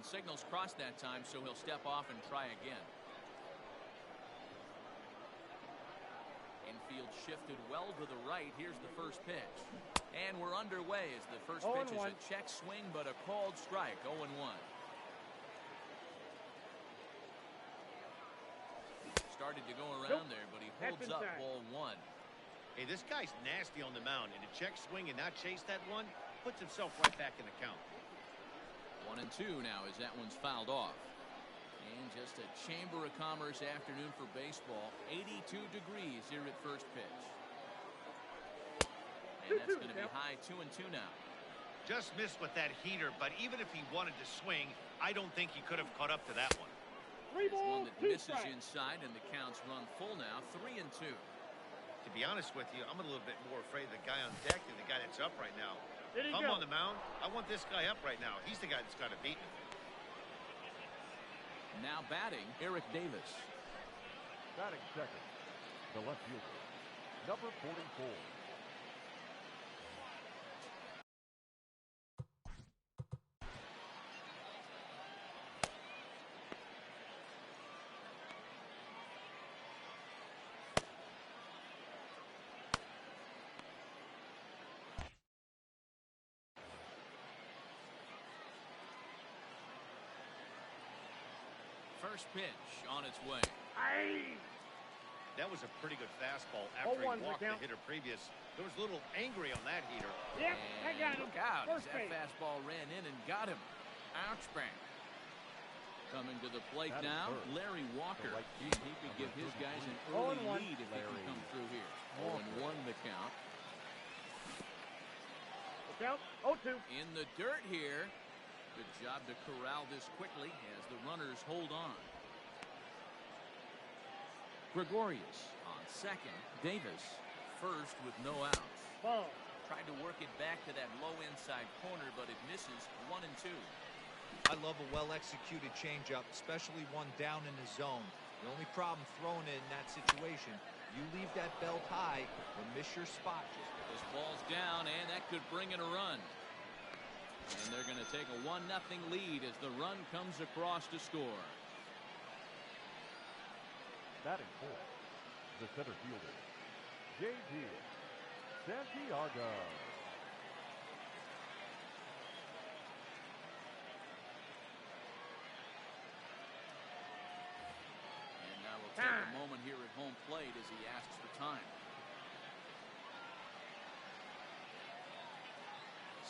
And signals crossed that time, so he'll step off and try again. Infield shifted well to the right. Here's the first pitch. And we're underway as the first pitch is a check swing, but a called strike, 0-1. Started to go around there, but he holds up, ball one. Hey, this guy's nasty on the mound, and to check swing and not chase that one puts himself right back in the count. 1-2 now as that one's fouled off. And just a Chamber of Commerce afternoon for baseball. 82 degrees here at first pitch. And that's going to be high, 2-2 now. Just missed with that heater, but even if he wanted to swing, I don't think he could have caught up to that one. There's one that misses inside, and the count's run full now, 3-2. To be honest with you, I'm a little bit more afraid of the guy on deck than the guy that's up right now. If I'm on the mound, I want this guy up right now. He's the guy that's got to beat me. Now batting, Eric Davis. Batting second, the left fielder, number 44. First pitch on its way. That was a pretty good fastball after he walked the hitter previous. There was a little angry on that heater. Yep, I got him. Look out as that fastball ran in and got him. Ouch bang. Coming to the plate now, Larry Walker. He could give his guys an early lead if they can come through here. 0-1 the count. Look out, 0-2. In the dirt here. Good job to corral this quickly as the runners hold on. Gregorius on second. Davis first with no outs. Ball. Tried to work it back to that low inside corner, but it misses. 1-2. I love a well-executed changeup, especially one down in the zone. The only problem throwing it in that situation, you leave that belt high or miss your spot. This ball's down, and that could bring in a run. And they're going to take a 1-0 lead as the run comes across to score. Batting fourth, the center fielder, J.D. Santiago. And now we'll take a moment here at home plate as he asks for time.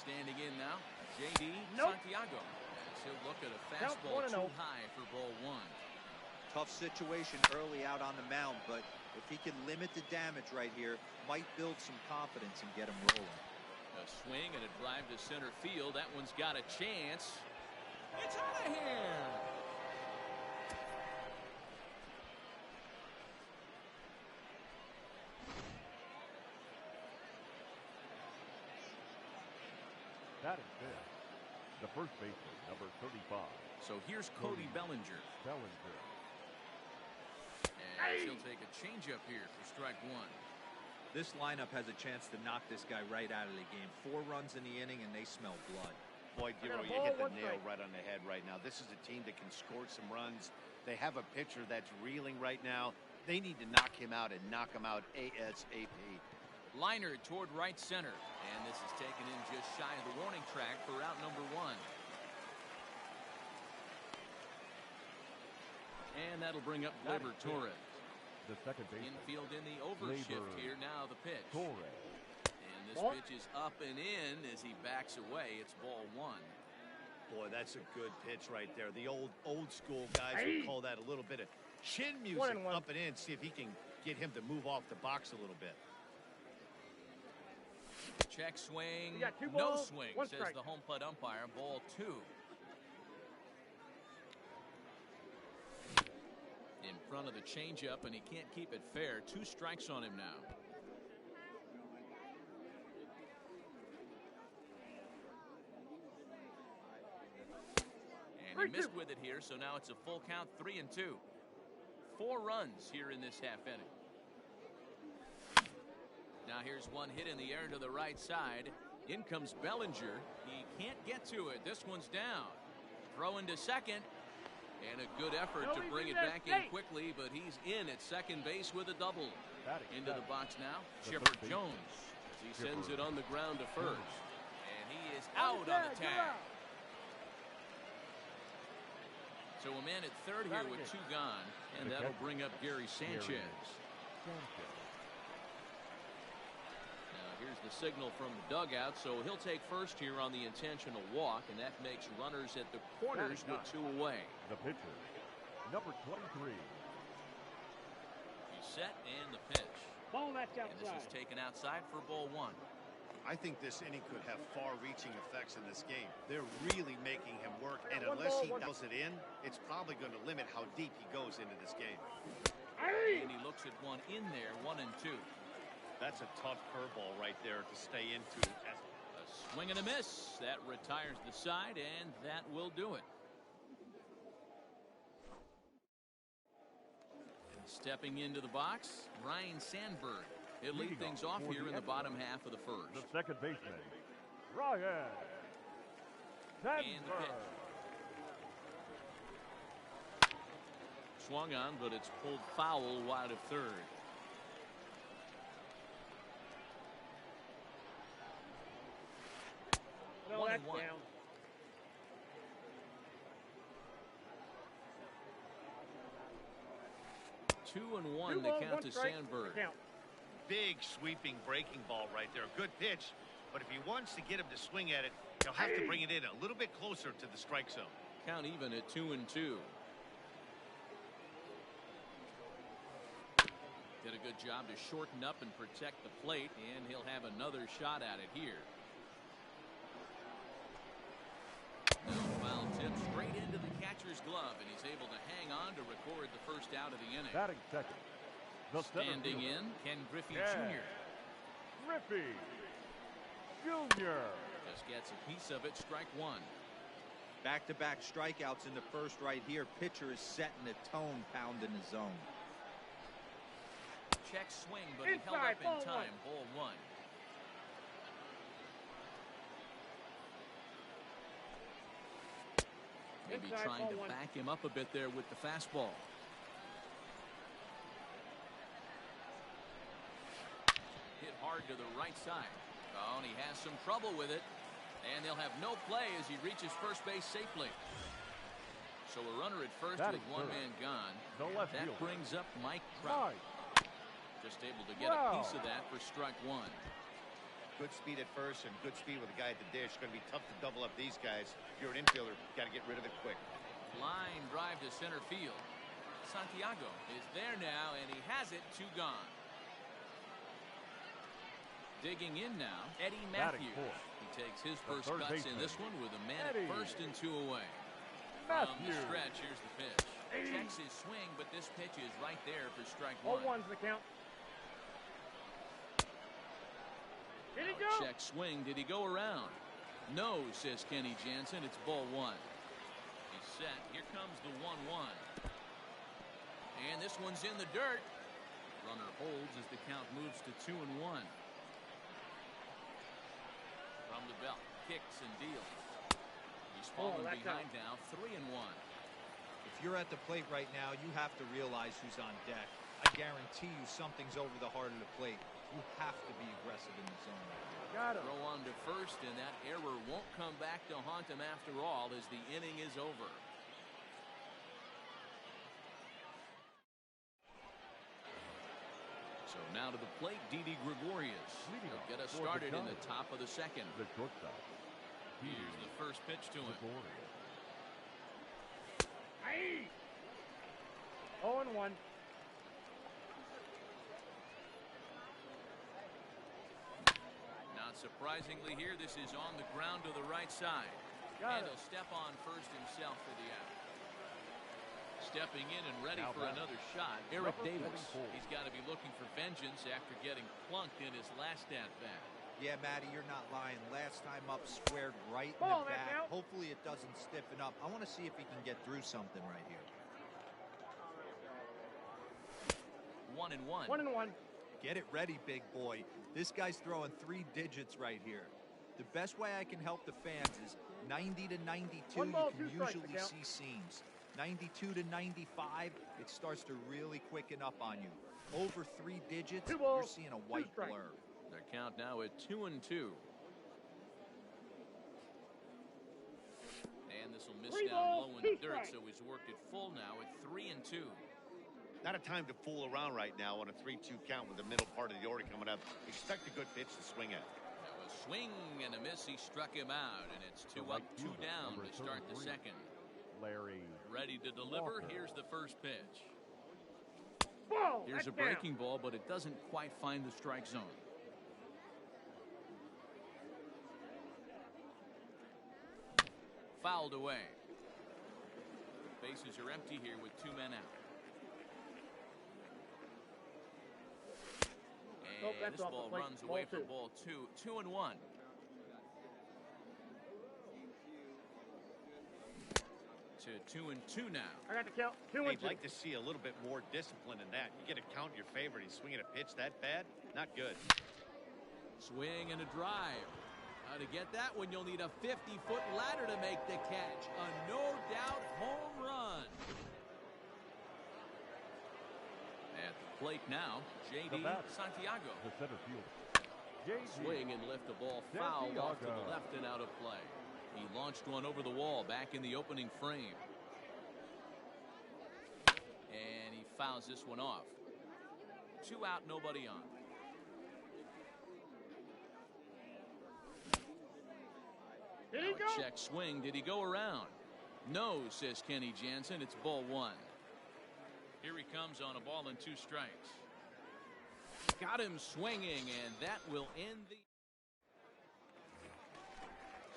Standing in now, J.D. Santiago. As he'll look at a fastball too high for ball one. Tough situation early out on the mound, but if he can limit the damage right here, might build some confidence and get him rolling. A swing and a drive to center field. That one's got a chance. It's out of here. Batting fifth, the first baseman, number 35. So here's Cody Bellinger. And he'll take a changeup here for strike one. This lineup has a chance to knock this guy right out of the game. 4 runs in the inning, and they smell blood. Boy, Dero, you hit the nail right on the head right now. This is a team that can score some runs. They have a pitcher that's reeling right now. They need to knock him out and knock him out ASAP. Liner toward right center, and this is taken in just shy of the warning track for out number 1. And that'll bring up Gleyber Torres. The second baseman. Infield in the overshift here. Now the pitch. Torres. And this pitch is up and in as he backs away. It's ball 1. Boy, that's a good pitch right there. The old school guys would call that a little bit of chin music up and in. See if he can get him to move off the box a little bit. Check swing. No swing, says the home plate umpire. Ball 2. In front of the changeup, and he can't keep it fair. 2 strikes on him now. And he missed with it here, so now it's a full count, 3-2. 4 runs here in this half inning. Now here's one hit in the air to the right side. In comes Bellinger. He can't get to it. This one's down. Throwing to second. And a good effort to bring it back in quickly, but he's in at second base with a double. Into the box now, Chipper Jones as he sends it on the ground to first. And he is out on the tag. So a man at third here with two gone, and that'll bring up Gary Sanchez. Now here's the signal from the dugout, so he'll take first here on the intentional walk, and that makes runners at the corners with two away. The pitcher, number 23. He's set and the pitch. Ball that's outside. And this is taken outside for ball one. I think this inning could have far-reaching effects in this game. They're really making him work, and unless he dials it in, it's probably going to limit how deep he goes into this game. And he looks at one in there, 1-2. That's a tough curveball right there to stay into. A swing and a miss. That retires the side, and that will do it. And stepping into the box, Ryan Sandberg. He'll lead things off here in the bottom half of the first. The second baseman, Ryan Sandberg. Swung on, but it's pulled foul wide of third. No, that's down. 2-1 to count to Sandberg. Big sweeping breaking ball right there. Good pitch, but if he wants to get him to swing at it, he'll have to bring it in a little bit closer to the strike zone. Count even at 2-2. Did a good job to shorten up and protect the plate, and he'll have another shot at it here. Foul tip straight into the catcher's glove, and he's able to hang on to record the first out of the inning. Batting second. Standing in, Ken Griffey Jr. Griffey Jr. Just gets a piece of it, strike one. Back-to-back strikeouts in the first right here. Pitcher is setting the tone, pounding the zone. Check swing, but he held up in time. Ball one. Maybe trying to back him up a bit there with the fastball. Hit hard to the right side. Oh, and he has some trouble with it. And they'll have no play as he reaches first base safely. So a runner at first with one man gone. That brings up Mike Trout. Just able to get a piece of that for strike one. Good speed at first and good speed with a guy at the dish. Going to be tough to double up these guys. If you're an infielder, got to get rid of it quick. Line drive to center field. Santiago is there now, and he has it. Two gone. Digging in now, Eddie Matthews. He takes his first cuts in this one with a man at first and two away. From the stretch, here's the pitch. Checks his swing, but this pitch is right there for strike one. 0-1's the count. Did he go? Check swing. Did he go around? No, says Kenny Jansen. It's ball one. He's set. Here comes the 1-1. And this one's in the dirt. Runner holds as the count moves to 2-1. From the belt, kicks and deals. He's fallen behind now, 3-1. If you're at the plate right now, you have to realize who's on deck. I guarantee you something's over the heart of the plate. You have to be aggressive in the zone. Got it. Throw on to first, and that error won't come back to haunt him after all as the inning is over. So now to the plate, Didi Gregorius. He'll get us started in the top of the second. The shortstop. Here's the first pitch to him. 0-1. Not surprisingly here, this is on the ground to the right side. And he'll step on first himself for the out. Stepping in and ready for another shot, Eric Davis. He's got to be looking for vengeance after getting plunked in his last at-bat. Yeah, Matty, you're not lying. Last time up, squared right in the back. Hopefully it doesn't stiffen up. I want to see if he can get through something right here. 1-1. 1-1. Get it ready, big boy. This guy's throwing 3 digits right here. The best way I can help the fans is 90 to 92, One ball, you two can strikes, usually Miguel. see seams. 92 to 95, it starts to really quicken up on you. Over 3 digits, Two you're balls, seeing a two white strikes. blur. Their count now at 2-2. And this will miss Three down balls, low in two the dirt, strikes. so he's worked it full now at 3-2. Not a time to fool around right now on a 3-2 count with the middle part of the order coming up. Expect a good pitch to swing at. That was swing and a miss. He struck him out, and it's 2 up, 2 down to start the second. Larry. Ready to deliver. Walker. Here's the first pitch. Ball, Here's a that's down. breaking ball, but it doesn't quite find the strike zone. Fouled away. Bases are empty here with 2 men out. Nope, And that's this off the ball plate. runs Ball away for two. ball 2. 2-1. To 2-2 now. I got the count. 2 and I'd 2. like to see a little bit more discipline in that. You get a count in your favor and he's swinging a pitch that bad? Not good. Swing and a drive. How to get that one? You'll need a 50-foot ladder to make the catch. A no-doubt home run. At the plate now, J.D. The batter. Santiago. The center fielder. J.D. Swing and lift the ball fouled off to the Santiago. left and out of play. He launched one over the wall back in the opening frame. And he fouls this one off. 2 out, nobody on. Did he Now go? a check swing. Did he go around? No, says Kenny Jansen. It's ball 1. Here he comes on a ball and 2 strikes. Got him swinging, and that will end the...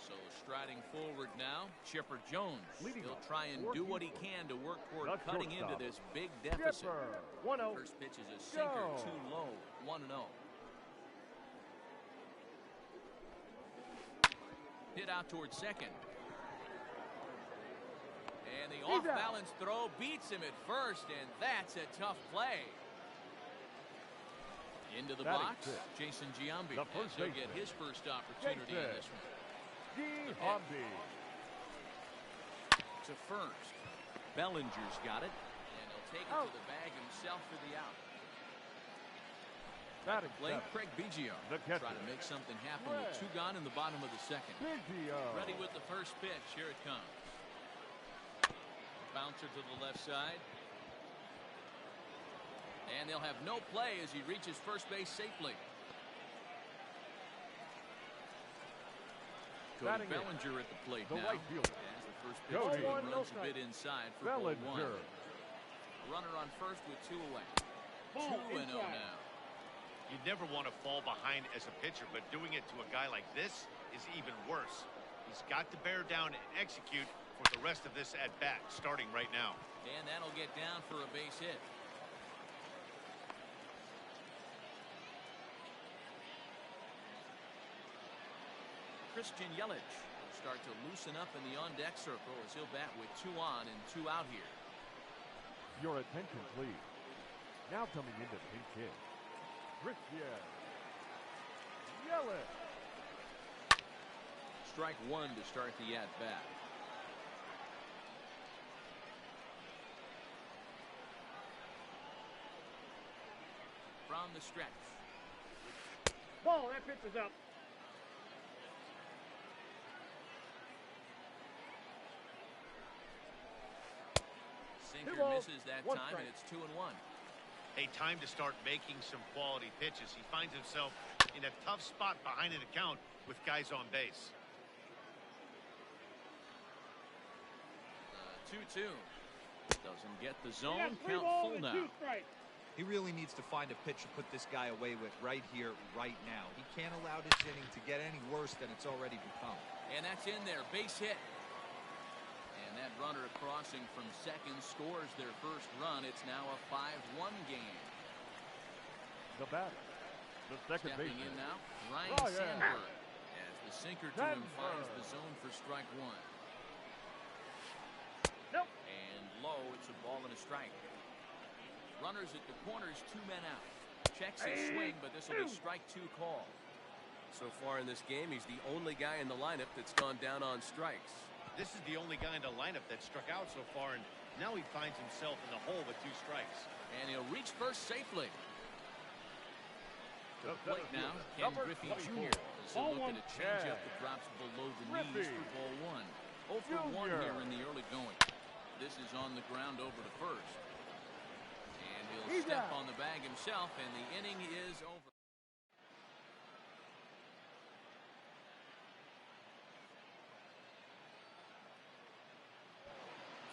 So striding forward now, Chipper Jones. Leading He'll off, try and do what he can to work toward The cutting into shortstop. this big deficit. Chipper. 1-0. First pitch is a sinker, Go. too low, 1-0. Hit out towards second. And the He's out. off-balance throw beats him at first, and that's a tough play. Into the Batting box, six. Jason Giambi. The first He'll get baseman. his first opportunity in Jason this one. Giambi. To first. Bellinger's got it, and he'll take it to the bag himself for the out. Batting Blake seventh. Craig Biggio. The catcher. Try to make something happen with 2 gone in the bottom of the second. Biggio. Ready with the first pitch. Here it comes. Bouncer to the left side. And they'll have no play as he reaches first base safely. Cody Batting in. Bellinger at the plate The now. right fielder. As the first pitch Cody. to him 0-1, no runs a strike. bit inside for ball 1. Bellinger. Runner on first with 2 away. Ball 2-0 inside. now. You never want to fall behind as a pitcher, but doing it to a guy like this is even worse. He's got to bear down and execute for the rest of this at-bat, starting right now. And that'll get down for a base hit. Christian Yelich will start to loosen up in the on-deck circle as he'll bat with 2 on and 2 out here. Your attention, please. Now coming into pinch hit. Christian Yelich. Strike 1 to start the at-bat. From the stretch. Ball, that pitch is up. Sinker Two balls, misses that 1 time, strike. and it's 2-1. Hey, time to start making some quality pitches. He finds himself in a tough spot behind an account with guys on base. 2-2. Doesn't get the He zone. got 3 Count balls full and now. 2 strikes. He really needs to find a pitch to put this guy away with right here, right now. He can't allow this inning to get any worse than it's already become. And that's in there. Base hit. And that runner crossing from second scores their first run. It's now a 5-1 game. The batter. The second Stepping baseman. in now, Ryan Ryan Sandberg. As the sinker to him finds Sandberg. the zone for strike 1. Nope. And low, it's a ball and a strike. Runners at the corners, 2 men out. Checks his swing, but this will be strike 2 call. So far in this game, he's the only guy in the lineup that's gone down on strikes. This is the only guy in the lineup that struck out so far, and now he finds himself in the hole with 2 strikes. And he'll reach first safely. To the plate now, Ken Number Griffey 24. Jr. as he Ball look at one. a changeup Yeah. that drops below the knees Griffey. for ball 1. 0 for 1 Junior. here in the early going. This is on the ground over to first. And he'll He's step out. on the bag himself, and the inning is over.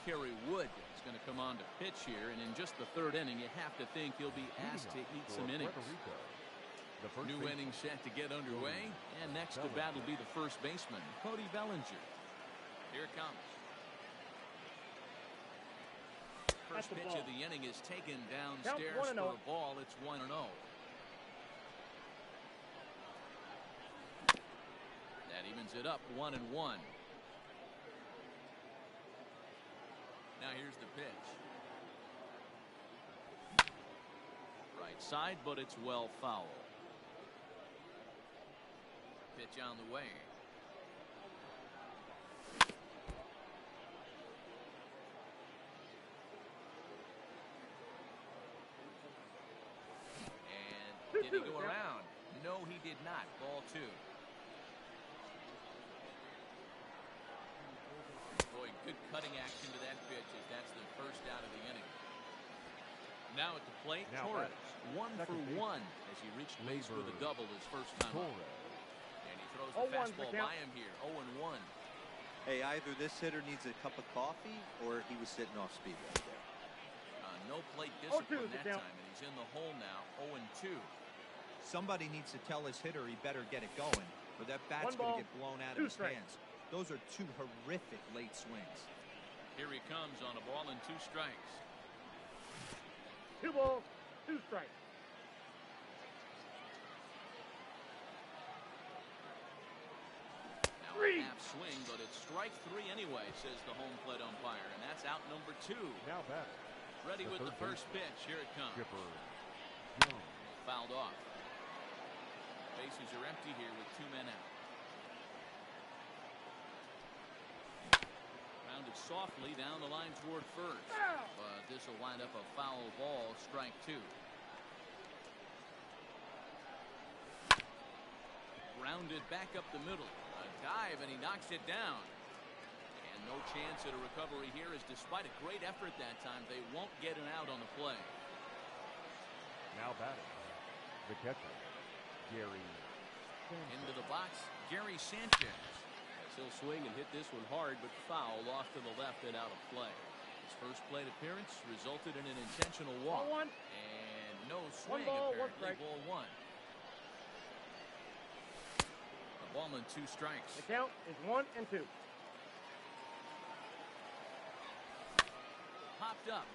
Kerry Wood is going to come on to pitch here, and in just the 3rd inning, you have to think he'll be asked to eat some innings. The first New baseman. inning set to get underway, and next to bat will be the first baseman, Cody Bellinger. Here it comes. First That's a pitch ball. of the inning is taken Count downstairs 1-0. for a ball. It's 1-0. That evens it up 1-1. Now here's the pitch. Right side, but it's well foul. Pitch on the way. And did he go around? No, he did not. Ball 2. Boy, good cutting action to that pitch as that's the first out of the inning. Now at the plate, Now Torres. batting. 1 for Second base. 1 as he reached base with a double his first time up. Torres. And he throws the 0-1's the fastball count. by him here. 0-1. Hey, either this hitter needs a cup of coffee or he was sitting off speed right there. No plate 0-2 discipline is the that count. time, and he's in the hole now. 0-2. Somebody needs to tell his hitter he better get it going, or that bat's 1 going ball, to get blown out 2 of his strikes. hands. Those are 2 horrific late swings. Here he comes on a ball and 2 strikes. 2 balls, 2 strikes. Now Three. a half swing, but it's strike 3 anyway, says the home plate umpire, and that's out number 2. Now batting. Ready The with the third first pitch. Here it comes. Skipper. Jones. Fouled off. Bases are empty here with 2 men out. Rounded softly down the line toward first. Foul. But this will wind up a foul ball, strike 2. Rounded back up the middle. A dive, and he knocks it down. And no chance at a recovery here, as despite a great effort that time, they won't get an out on the play. Now batting. The catcher. Gary. Into the box, Gary Sanchez. He'll swing and hit this one hard, but foul off to the left and out of play. His first plate appearance resulted in an intentional walk. Ball 1. And no swing, ball, 1 apparently. strike. Ball 1. A ball and 2 strikes. The count is 1-2. Popped up.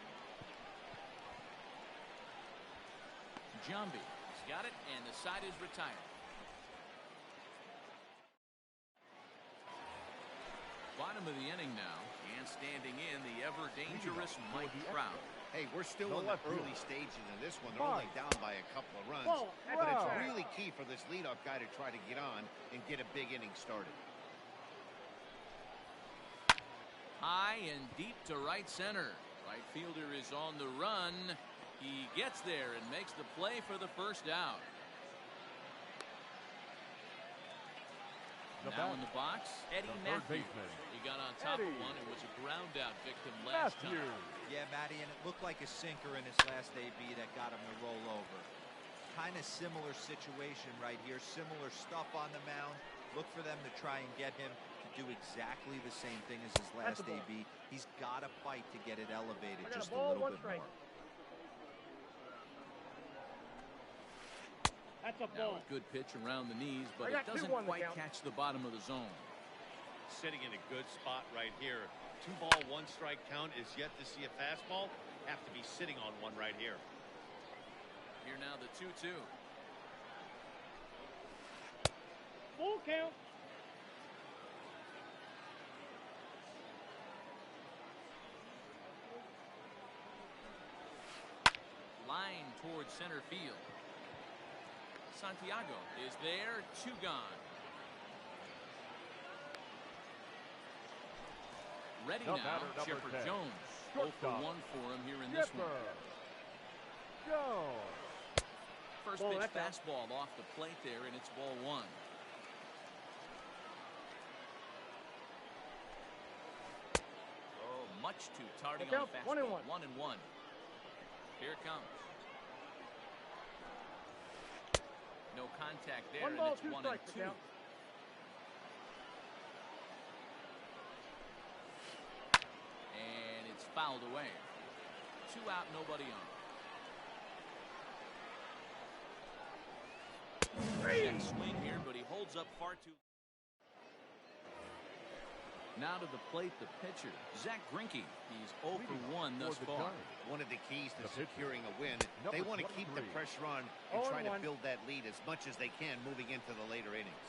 Jambi has got it, and the side is retired. Bottom of the inning now, and standing in the ever-dangerous Mike Trout. Hey, we're still No in the left field. early stages of this one. They're only down by a couple of runs. Ball. But it's Wow. really key for this leadoff guy to try to get on and get a big inning started. High and deep to right center. Right fielder is on the run. He gets there and makes the play for the first out. The Now bat. in the box, Eddie The third Matthews. baseman. He got on top Eddie. of one and was a ground out victim last Matthews. time. Yeah, Matty, and it looked like a sinker in his last AB that got him to roll over. Kind of similar situation right here. Similar stuff on the mound. Look for them to try and get him to do exactly the same thing as his That's last a ball. AB. He's got to fight to get it elevated I got a just a ball, little 1 bit strike. more. That's a Now ball. a good pitch around the knees, but I it got 2-1 doesn't the quite count. catch the bottom of the zone. Sitting in a good spot right here. 2 ball, 1 strike count is yet to see a fastball. Have to be sitting on one right here. Here now the 2-2. Full count. Line towards center field. Santiago is there, 2 gone. Ready No now, matter, number Chipper 10. Jones. 0 for 1 for him here in this one. Jones. First Ball, pitch that's out. fastball off the plate there, and it's ball 1. Oh, much too tardy Look on out, the 1 and fastball. 1. 1-1. Here it comes. No contact there, 1 and ball, it's 2 1 strikes. and The 2. count. And it's fouled away. 2 out, nobody on. Check swing here, but he holds up far too. Now to the plate, the pitcher, Zach Greinke. He's 0 for 1 thus far. One of the keys to The pitcher. securing a win, Number they want to keep the 23. pressure on and try to 0-1. build that lead as much as they can moving into the later innings.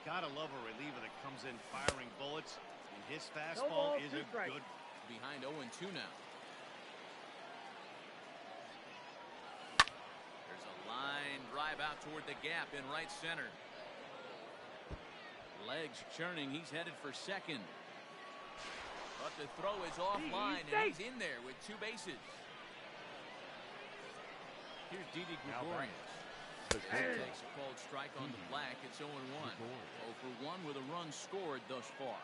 Gotta love a reliever that comes in firing bullets, and his fastball balls, is 2 a strikes. good. Behind 0-2 now. There's a line drive out toward the gap in right center. Legs churning. He's headed for second. But the throw is offline, and he's in there with 2 bases. Here's Didi Now Gregorius. The He pitcher. takes a called strike on the black. It's 0-1. 0 for 1 with a run scored thus far.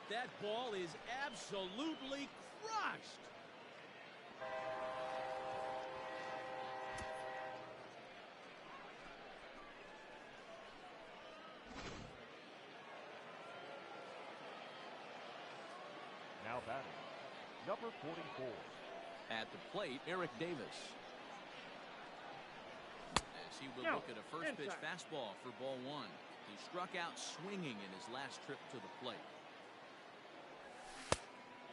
That ball is absolutely crushed. Now batting. Number 44. At the plate, Eric Davis. As he will No, look at a first pitch inside. fastball for ball 1. He struck out swinging in his last trip to the plate.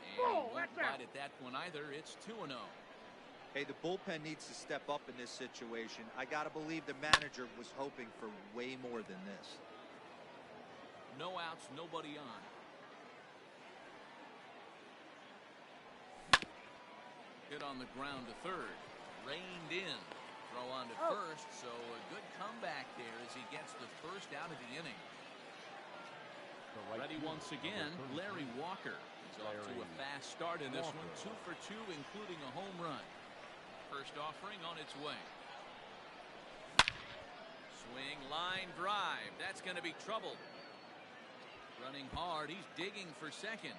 And Ball, he won't that's out. bite at that one either. It's 2-0. Hey, the bullpen needs to step up in this situation. I got to believe the manager was hoping for way more than this. No outs, nobody on. Hit on the ground to third. Reined in. Throw on to first, so a good comeback there as he gets the first out of the inning. The right Ready fielder, once again, number 33. Larry Walker. He's off to a fast start in this one. 2 for 2, including a home run. First offering on its way. Swing, line drive. That's going to be trouble. Running hard. He's digging for second.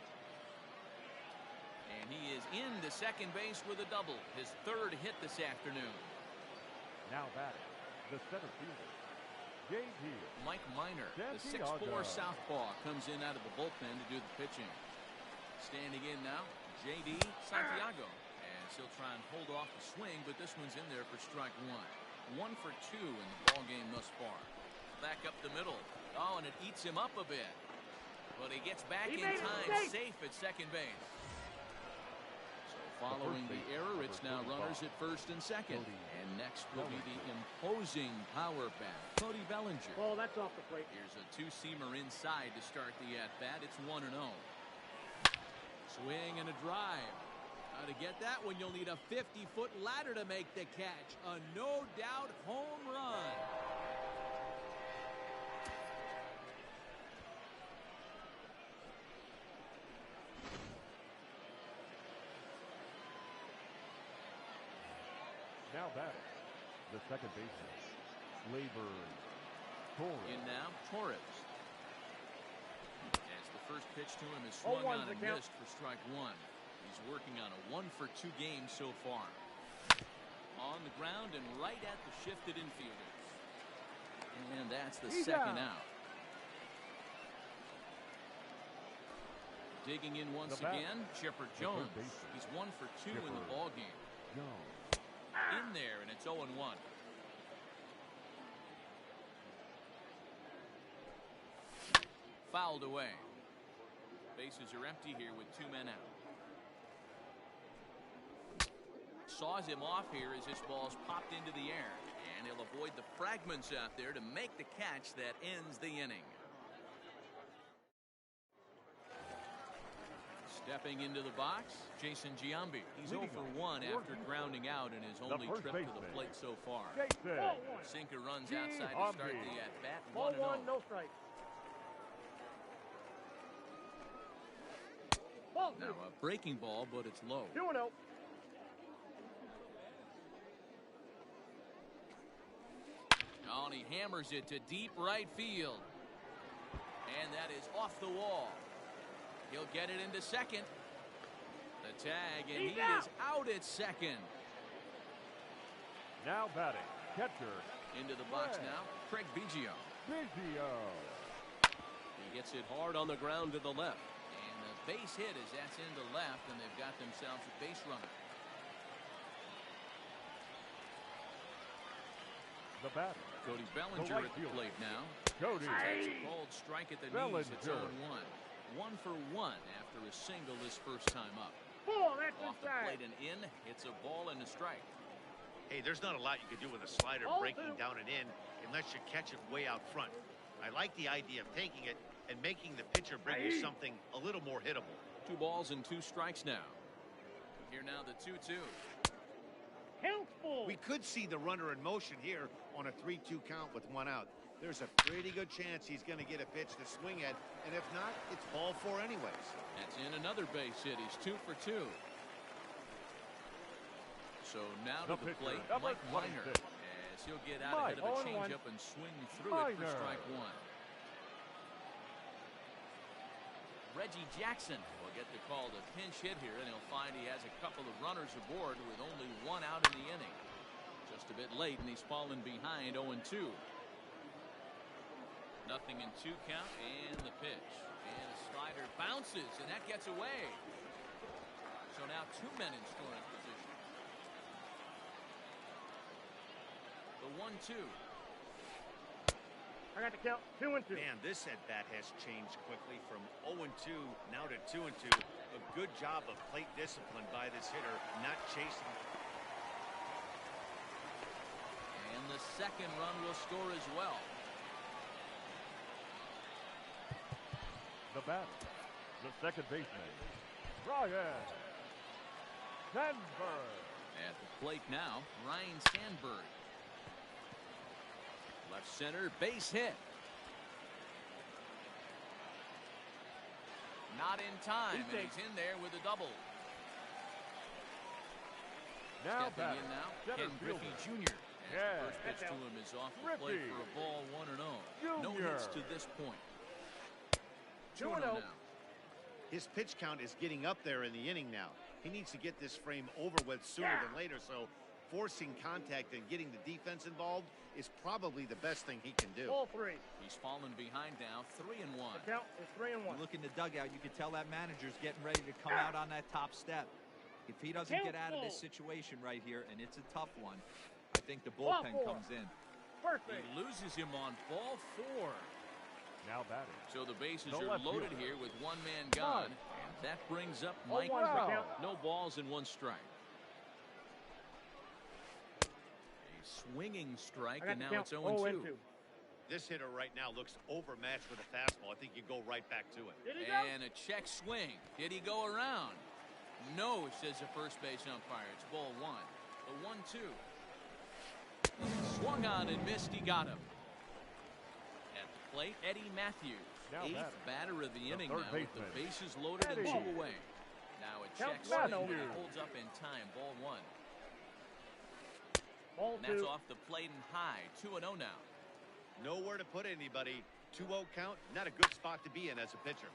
And he is into second base with a double. His 3rd hit this afternoon. Now batting. The center fielder. J.D. Mike Minor, the Santiago. 6'4" southpaw, comes in out of the bullpen to do the pitching. Standing in now, J.D. Santiago. As he'll try and hold off the swing, but this one's in there for strike 1. 1 for 2 in the ball game thus far. Back up the middle. Oh, and it eats him up a bit. But he gets back in time, safe at second base. So following the error, it's now runners at first and second. And next will be the imposing power bat, Cody Bellinger. Ball, that's off the plate. Here's a 2-seamer inside to start the at-bat. It's 1-0. Swing and a drive. How to get that one, you'll need a 50-foot ladder to make the catch. A no-doubt home run. Now batting. The second baseman. Labor. Torres. In now, Torres. As the first pitch to him is swung 0-1 on and count. missed for strike 1. He's working on a 1 for 2 game so far. On the ground and right at the shifted infielders. And that's the second out. Digging in once again, Chipper Jones. He's 1 for 2 in the ball game. Jones. In there, and it's 0-1. Fouled away. Bases are empty here with 2 men out. Saws him off here as this ball's popped into the air. And he'll avoid the fragments out there to make the catch that ends the inning. Stepping into the box, Jason Giambi. He's 0 for 1 after grounding out in his only trip to the plate so far. Sinker runs outside to start the at-bat. Ball 1-0. 1, no strike. Ball 2. Now a breaking ball, but it's low. 2-0. Oh, and he hammers it to deep right field. And that is off the wall. He'll get it into second. The tag, and he is out at second. Now batting, catcher. Into the box now, Craig Biggio. He hits it hard on the ground to the left. And the base hit is that's into left, and they've got themselves a base runner. The batter, Cody Bellinger at the plate now. Cody. Takes a cold strike at the knees. It's 0-1. 1 for 1 after a single this first time up. Ball, that's Off the inside. plate and in. It's a ball and a strike. Hey, there's not a lot you can do with a slider breaking down and in unless you catch it way out front. I like the idea of taking it and making the pitcher bring you something a little more hittable. 2 balls and 2 strikes now. Here now the 2-2. Count full. We could see the runner in motion here on a 3-2 count with 1 out. There's a pretty good chance he's going to get a pitch to swing at, and if not, it's ball 4 anyways. That's in another base hit. He's 2 for 2. So now to the plate, Mike Minor, as he'll get out ahead of a changeup and swing through it for strike 1. Reggie Jackson will get the call to pinch hit here, and he'll find he has a couple of runners aboard with only 1 out in the inning. Just a bit late, and he's fallen behind 0-2. Nothing in 2 count, and the pitch. And a slider bounces, and that gets away. So now 2 men in scoring position. The 1-2. I got the count. 2-2. Man, this at-bat has changed quickly from 0-2 now to 2-2. A good job of plate discipline by this hitter, not chasing. And the second run will score as well. The batter, the second baseman, Ryan Sandberg. At the plate now, Ryan Sandberg. Left center, base hit. Not in time, and he's in there with a double. Now Stepping in now, Ken Griffey Jr. As the first pitch to him is off the plate for a ball 1-0. No hits to this point. 2-0 now. His pitch count is getting up there in the inning now. He needs to get this frame over with sooner than later, so forcing contact and getting the defense involved is probably the best thing he can do. Ball 3. He's fallen behind now, 3-1. The count is 3-1. You look in the dugout, you can tell that manager's getting ready to come out on that top step. If he doesn't get out of this situation right here, and it's a tough one, I think the bullpen comes in. First base. He loses him on ball 4. Now batting. So the bases No are left loaded fielder. here with 1 man gone. And that brings up Mike 0-1 Trout. count. No balls and 1 strike. A swinging strike, I got and the now count. it's 0-2. 0-2. This hitter right now looks overmatched with a fastball. I think you go right back to it. Did he go? And a check swing. Did he go around? No, says the first base umpire. It's ball 1. The 1-2. Swung on and missed. He got him. At the plate, Eddie Matthews. Now 8th batter of the inning now with the baseman, bases loaded and Eddie. 2 away. Now a check Count swing. one. And it holds up in time. Ball 1. Ball And that's 2. off the plate and high. 2-0 now. Nowhere to put anybody. 2-0 count, not a good spot to be in as a pitcher.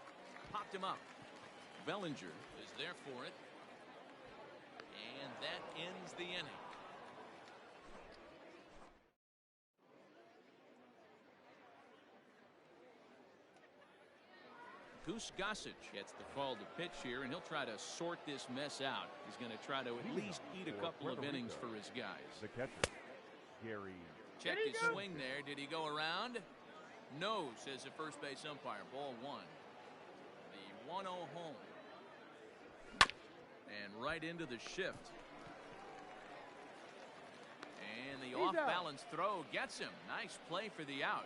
Popped him up. Bellinger is there for it. And that ends the inning. Goose Gossage gets the call to pitch here, and he'll try to sort this mess out. He's going to try to at least eat a couple of innings for his guys. The catcher, Gary. Check his swing there. Did he go around? No, says the first base umpire. Ball 1. The 1-0 home. And right into the shift. And the off-balance throw gets him. Nice play for the out.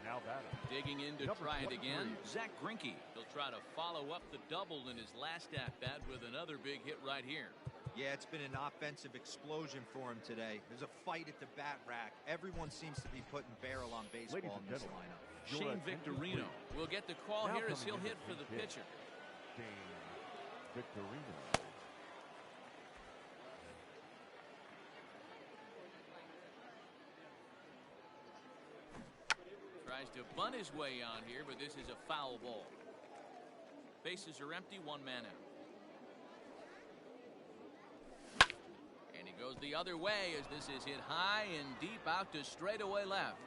Now batting. Digging in to Number try it 23. again. Zach Greinke. He'll try to follow up the double in his last at-bat with another big hit right here. Yeah, it's been an offensive explosion for him today. There's a fight at the bat rack. Everyone seems to be putting barrel on baseball Ladies and in this gentlemen, lineup. your Shane attention, Victorino please. will get the call Now here as coming he'll in hit for the pitch. pitcher. Shane Victorino. Tries to bunt his way on here, but this is a foul ball. Bases are empty, one man out. And he goes the other way as this is hit high and deep out to straightaway left.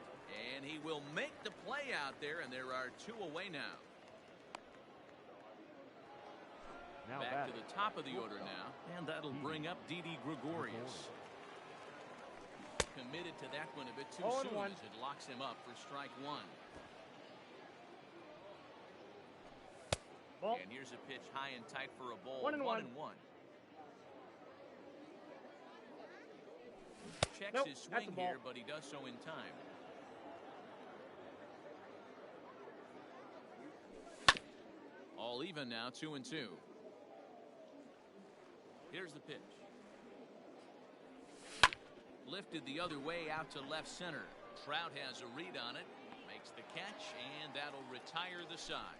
And he will make the play out there, and there are two away now. Now Back batting. to the top of the order now, and that'll bring up Didi Gregorius. Committed to that one a bit too soon as it locks him up for strike one. Ball. And here's a pitch high and tight for a ball. 1-1. 1-1. Checks Nope, his that's swing a ball. here, but he does so in time. All even now, 2-2. Here's the pitch. Lifted the other way out to left center. Trout has a read on it, makes the catch, and that'll retire the side.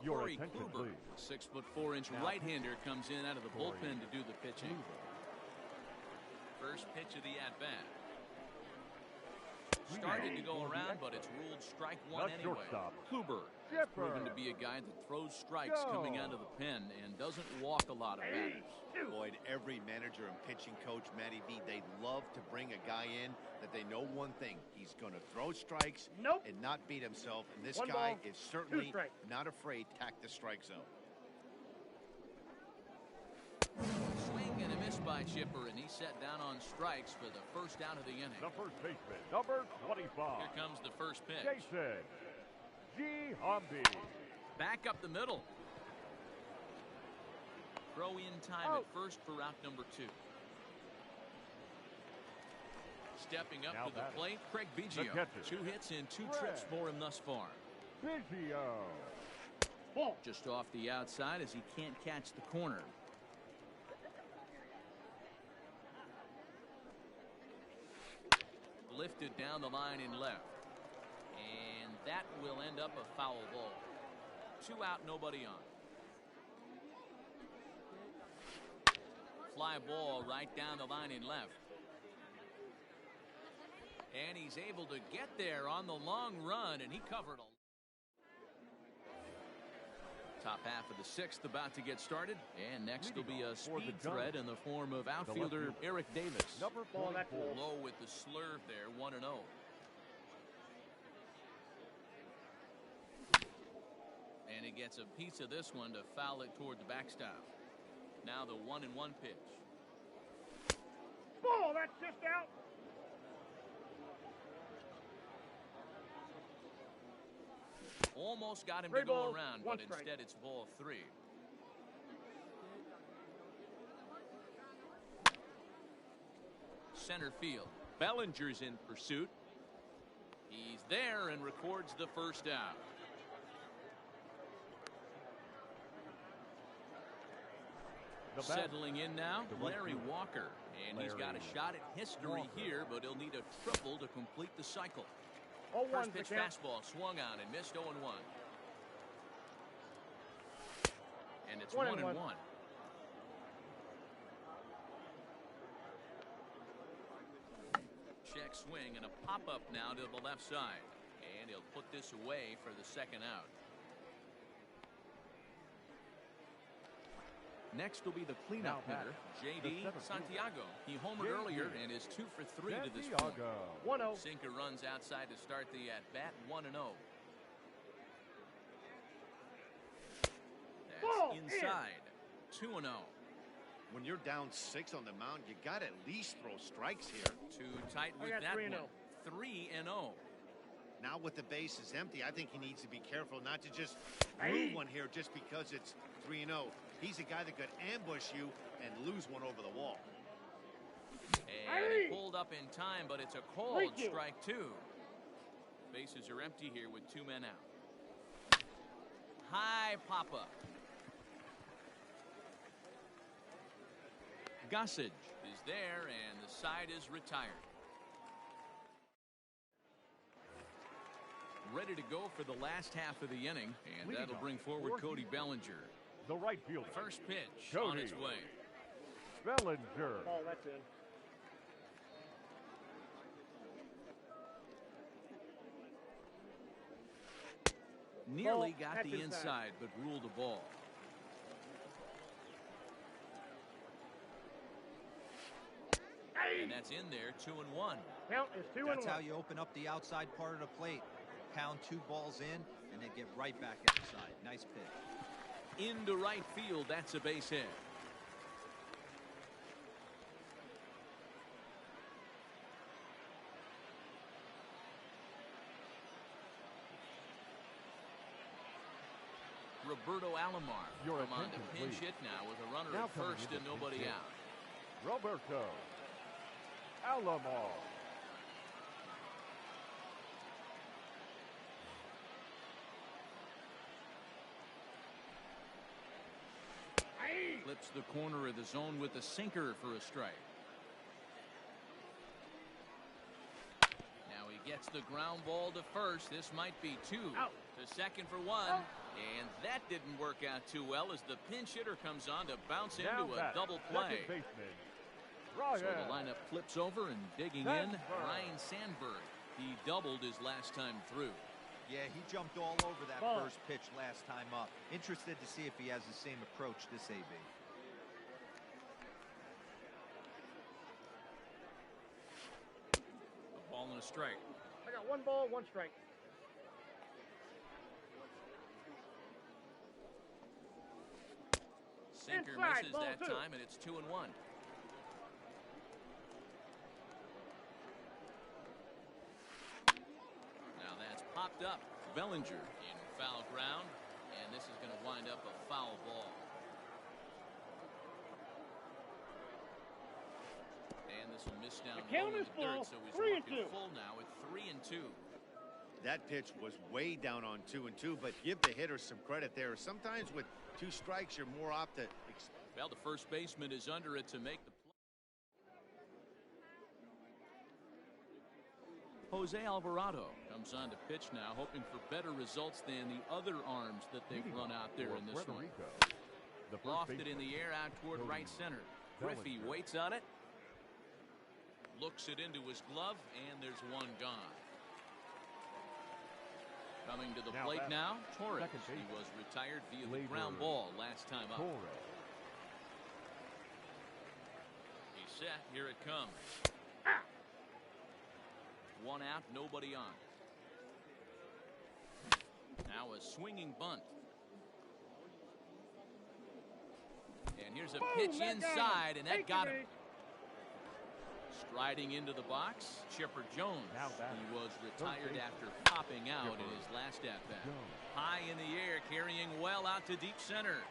Your Corey attention, Kluber, please. 6'4" Now, right-hander, comes in out of the Corey bullpen to do the pitching. First pitch of the at-bat. Started to go around, but it's ruled strike one Not anyway. shortstop. Kluber has proven to be a guy that throws strikes coming out of the pen and doesn't walk a lot of batters. Boyd, every manager and pitching coach, Matty V, they love to bring a guy in that they know one thing. He's going to throw strikes and not beat himself. And this guy is certainly not afraid to attack the strike zone. Swing and a miss by Chipper, and he's set down on strikes for the first out of the inning. The first baseman, number 25. Here comes the first pitch. Jason Giambi. Back up the middle. Throw in time at first for out number 2. Stepping up Now to the batting. plate, Craig Biggio. catcher. 2 hits in 2 Craig. trips for him thus far. Biggio. Ball. Just off the outside as he can't catch the corner. Lifted down the line in left. And that will end up a foul ball. 2 out, nobody on. Fly ball right down the line in left. And he's able to get there on the long run, and he covered a top half of the 6th about to get started, and next will be a speed threat in the form of outfielder Eric Davis. Number 44. Low with the slurve there, 1-0. And he gets a piece of this one to foul it toward the backstop. Now the 1-1 pitch. Ball. That's just out. Almost got him 3 to go balls, around, 1 but strike. instead it's ball 3. Center field. Bellinger's in pursuit. He's there and records the first out. The bat. Settling in now, The right Larry fielder. Walker. And he's got a Larry shot at history Walker. here, but he'll need a triple to complete the cycle. 0-1 First pitch the count. fastball swung on and missed 0-1. And it's 1-1. 1-1. Check swing and a pop-up now to the left side. And he'll put this away for the second out. Next will be the cleanup Now hitter, batting, J.D. the seventh Santiago. He homered J.D. earlier and is 2 for 3 to this point. Santiago. 1-0. Sinker runs outside to start the at-bat, 1-0. That's Ball, inside, 2-0. When you're down 6 on the mound, you got to at least throw strikes here. Too tight with got that 3-0. one. 3-0. Now with the base is empty, I think he needs to be careful not to just move one here just because it's 3-0. He's a guy that could ambush you and lose one over the wall. And he pulled up in time, but it's a cold strike two. Bases are empty here with 2 men out. High pop-up. Gossage is there, and the side is retired. Ready to go for the last half of the inning, and that'll bring forward Cody Bellinger. The right fielder. First pitch Cody on its way. Bellinger. Oh, that's in. Nearly got that's the inside. inside, but ruled a ball. And that's in there, 2-1. Count is 2-1. That's how you open up the outside part of the plate. Pound 2 balls in, and then get right back inside. Nice pitch. Into right field, that's a base hit. Roberto Alomar Your come on to attention, pinch please. hit now with a runner Now at coming first into and nobody pinch hit. out. Roberto Alomar. Flips the corner of the zone with the sinker for a strike. Now he gets the ground ball to first. This might be 2. Out. To second for 1. And that didn't work out too well as the pinch hitter comes on to bounce Now into a back, double play. Second baseman. So Ryan. the lineup flips over and digging in, Sandberg. Ryan Sandberg. He doubled his last time through. Yeah, he jumped all over that Ball. first pitch last time up. Interested to see if he has the same approach this AB. A ball and a strike. I got 1 ball, 1 strike. Sinker Inside, misses ball that 2. time, and it's 2-1. Now that's popped up. Bellinger in foul ground, and this is going to wind up a foul ball. And this will miss down The count low in is the full. dirt, so he's 3-2. working full now at 3-2. That pitch was way down on 2-2, but give the hitter some credit there. Sometimes with 2 strikes, you're more apt to. Well, the first baseman is under it to make the play. Jose Alvarado comes on to pitch now, hoping for better results than the other arms that they've Leading run off out there for in this Puerto one. Rico, the first Lofted in baseman. the air out toward Cody right center. Griffey Bellinger. waits on it. Looks it into his glove, and there's 1 gone. Coming to the Now plate back, now, Torres. second He baseman. was retired via the Labor. ground ball last time up. Torres. He's set. Here it comes. 1 out, nobody on. Now a swinging bunt. And here's a pitch that got him. inside, and that Take got the him. base. Striding into the box, Chipper Jones. Now batting. He was retired baseman. after popping out in Chipper his last at-bat. Jones. High in the air, carrying well out to deep center.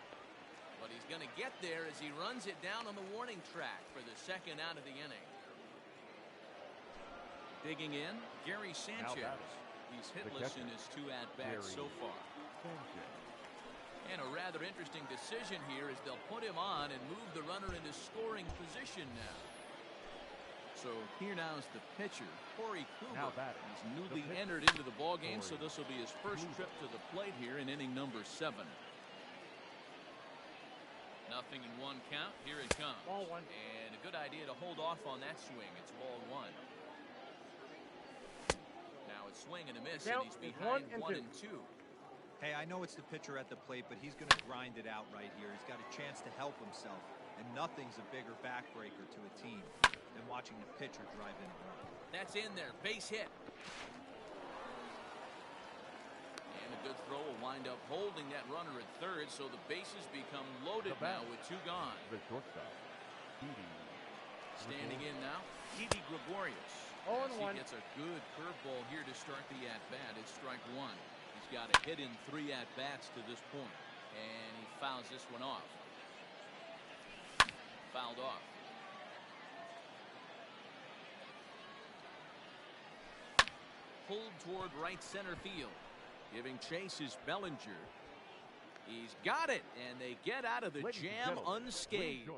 But he's going to get there as he runs it down on the warning track for the second out of the inning. Digging in, Gary Sanchez. batting. He's hitless catcher. in his 2 at-bats Gary so far. Sanchez. And a rather interesting decision here is they'll put him on and move the runner into scoring position now. So here now is the pitcher, Corey Kluber. Now batting. He's newly The pitcher, entered into the ball game, so Corey this will be his first Kluber. trip to the plate here in inning number 7. Nothing in 1 count. Here it comes. Ball 1. And a good idea to hold off on that swing. It's ball 1. Now it's swing and a miss, and Count he's is behind 1 1 and 2. and 2. Hey, I know it's the pitcher at the plate, but he's going to grind it out right here. He's got a chance to help himself, and nothing's a bigger backbreaker to a team than watching the pitcher drive in a run. That's in there. Base hit. And a good throw will wind up holding that runner at third, so the bases become loaded The now bat. with 2 gone. The shortstop. Didi Standing in now, Didi Gregorius. 0-1. He gets a good curveball here to start the at-bat. It's strike one. He's got a hit in 3 at-bats to this point, and he fouls this one off. Fouled off. Pulled toward right center field. Giving chase is Bellinger. He's got it, and they get out of the jam unscathed.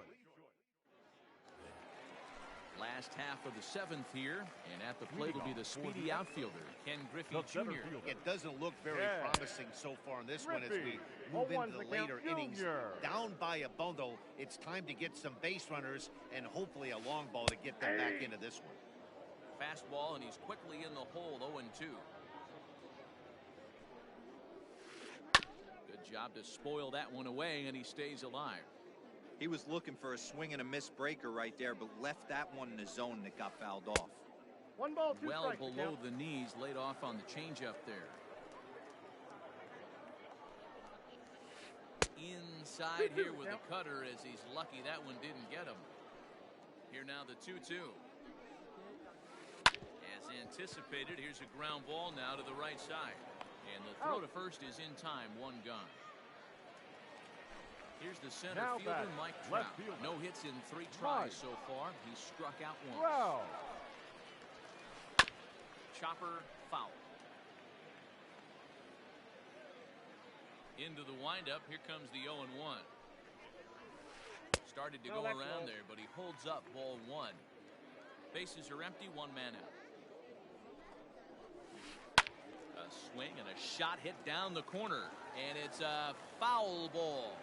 Last half of the 7th here, and at the plate will be the speedy outfielder, Ken Griffey Jr. It doesn't look very promising so far in this one as we move into the later innings. Down by a bundle, it's time to get some base runners and hopefully a long ball to get them back into this one. Fastball, and he's quickly in the hole, 0-2. Good job to spoil that one away, and he stays alive. He was looking for a swing and a miss breaker right there, but left that one in the zone that got fouled off. 1 ball, 2 Well strikes. below the knees, laid off on the changeup there. Inside here with a cutter, as he's lucky that one didn't get him. Here now the 2-2. As anticipated, here's a ground ball now to the right side. And the throw to first is in time, 1 gone. Here's the center fielder, Mike Trout. No hits in 3 tries so far. He's struck out once. Wow. Chopper foul. Into the windup. Here comes the 0-1. Started to go around there, but he holds up, ball 1. Bases are empty, 1 man out. A swing and a shot hit down the corner, and it's a foul ball.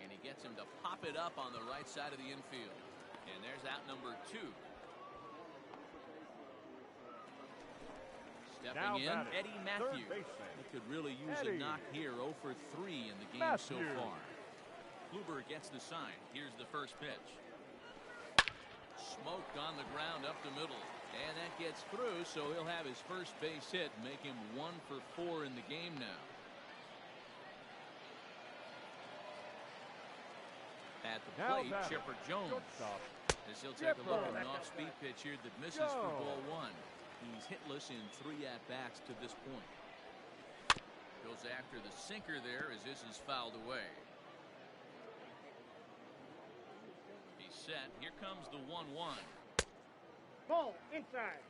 And he gets him to pop it up on the right side of the infield. And there's out number 2. Stepping in, Eddie Matthews. He could really use a knock here. 0 for 3 in the game so far. Kluber gets the sign. Here's the first pitch. Smoked on the ground up the middle. And that gets through, so he'll have his first base hit, make him 1 for 4 in the game now. At the plate, Chipper Jones. As he'll take a look at an off-speed pitch here that misses for ball 1. He's hitless in 3 at-bats to this point. Goes after the sinker there as this is fouled away. He's set. Here comes the 1-1. Ball inside.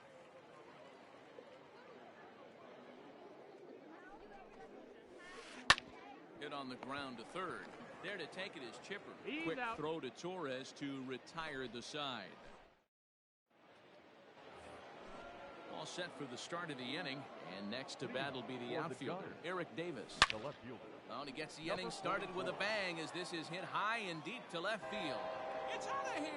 Hit on the ground to third. There to take it is Chipper. Quick throw to Torres to retire the side. All set for the start of the inning, and next to bat will be the outfielder, Eric Davis. The left fielder. Well, and he gets the inning started with a bang as this is hit high and deep to left field. It's out of here.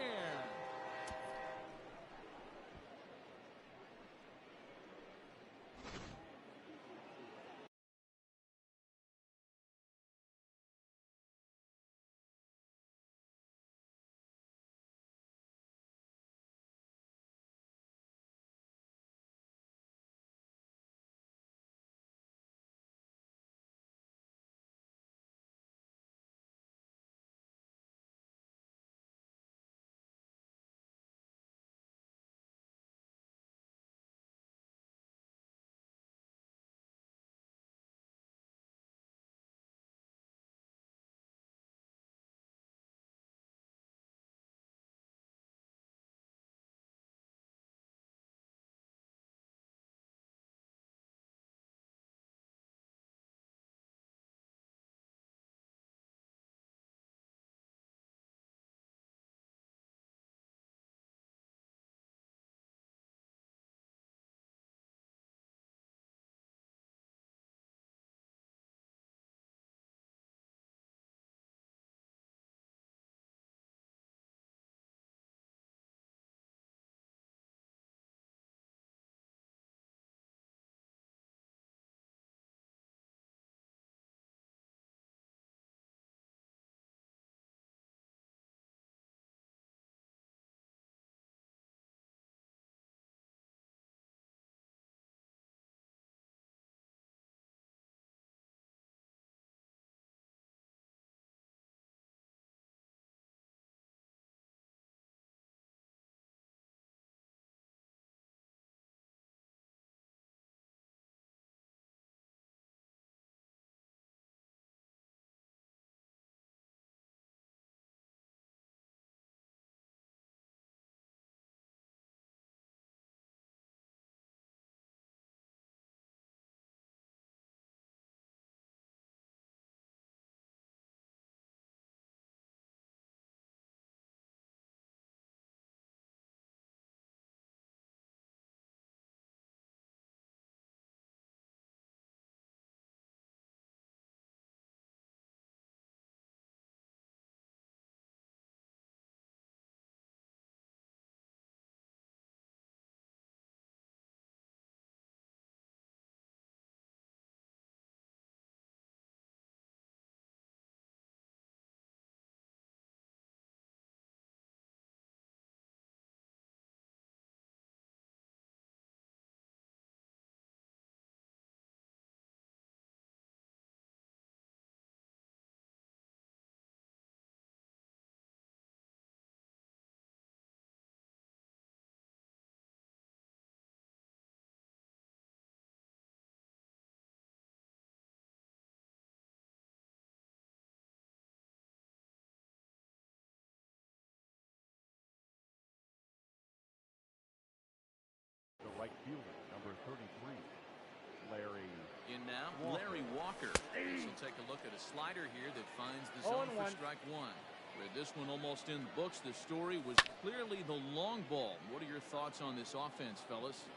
now, Larry Walker. This will take a look at a slider here that finds the zone for strike one. With this one almost in the books, the story was clearly the long ball. What are your thoughts on this offense, fellas?